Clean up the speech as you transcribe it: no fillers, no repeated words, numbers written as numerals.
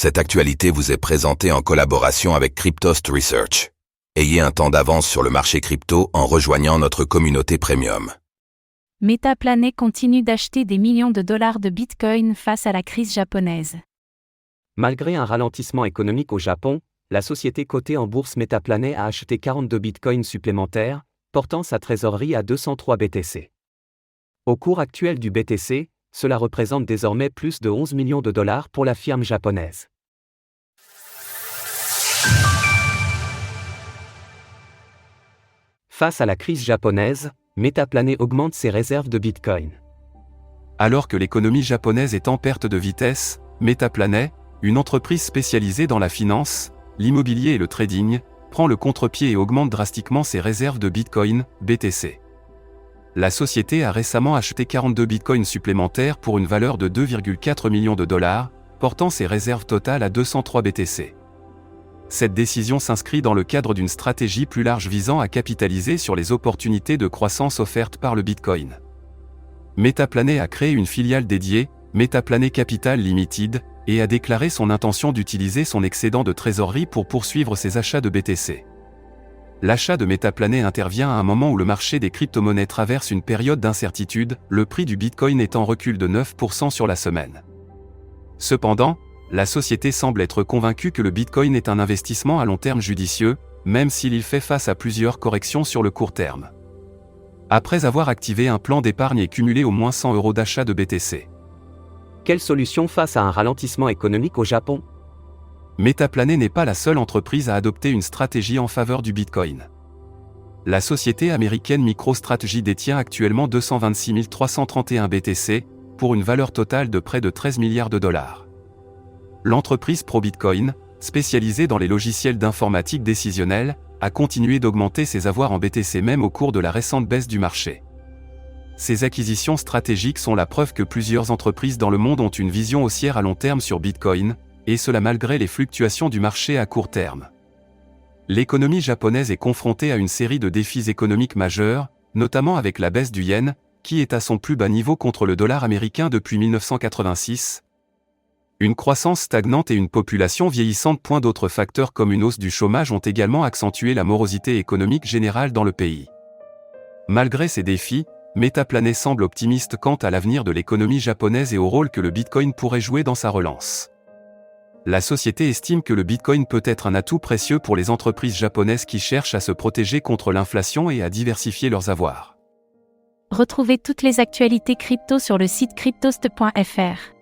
Cette actualité vous est présentée en collaboration avec Cryptost Research. Ayez un temps d'avance sur le marché crypto en rejoignant notre communauté premium. Metaplanet continue d'acheter des millions de dollars de Bitcoin face à la crise japonaise. Malgré un ralentissement économique au Japon, la société cotée en bourse Metaplanet a acheté 42 bitcoins supplémentaires, portant sa trésorerie à 203 BTC. Au cours actuel du BTC, cela représente désormais plus de 11 millions de dollars pour la firme japonaise. Face à la crise japonaise, Metaplanet augmente ses réserves de Bitcoin. Alors que l'économie japonaise est en perte de vitesse, Metaplanet, une entreprise spécialisée dans la finance, l'immobilier et le trading, prend le contre-pied et augmente drastiquement ses réserves de Bitcoin, BTC. La société a récemment acheté 42 bitcoins supplémentaires pour une valeur de 2,4 millions de dollars, portant ses réserves totales à 203 BTC. Cette décision s'inscrit dans le cadre d'une stratégie plus large visant à capitaliser sur les opportunités de croissance offertes par le Bitcoin. Metaplanet a créé une filiale dédiée, Metaplanet Capital Limited, et a déclaré son intention d'utiliser son excédent de trésorerie pour poursuivre ses achats de BTC. L'achat de Metaplanet intervient à un moment où le marché des crypto-monnaies traverse une période d'incertitude, le prix du Bitcoin est en recul de 9% sur la semaine. Cependant, la société semble être convaincue que le Bitcoin est un investissement à long terme judicieux, même s'il fait face à plusieurs corrections sur le court terme. Après avoir activé un plan d'épargne et cumulé au moins 100 € d'achat de BTC. Quelle solution face à un ralentissement économique au Japon ? Metaplanet n'est pas la seule entreprise à adopter une stratégie en faveur du Bitcoin. La société américaine MicroStrategy détient actuellement 226 331 BTC, pour une valeur totale de près de 13 milliards de dollars. L'entreprise ProBitcoin, spécialisée dans les logiciels d'informatique décisionnelle, a continué d'augmenter ses avoirs en BTC même au cours de la récente baisse du marché. Ces acquisitions stratégiques sont la preuve que plusieurs entreprises dans le monde ont une vision haussière à long terme sur Bitcoin, et cela malgré les fluctuations du marché à court terme. L'économie japonaise est confrontée à une série de défis économiques majeurs, notamment avec la baisse du yen, qui est à son plus bas niveau contre le dollar américain depuis 1986. Une croissance stagnante et une population vieillissante. D'autres facteurs comme une hausse du chômage ont également accentué la morosité économique générale dans le pays. Malgré ces défis, Metaplanet semble optimiste quant à l'avenir de l'économie japonaise et au rôle que le Bitcoin pourrait jouer dans sa relance. La société estime que le Bitcoin peut être un atout précieux pour les entreprises japonaises qui cherchent à se protéger contre l'inflation et à diversifier leurs avoirs. Retrouvez toutes les actualités crypto sur le site cryptost.fr.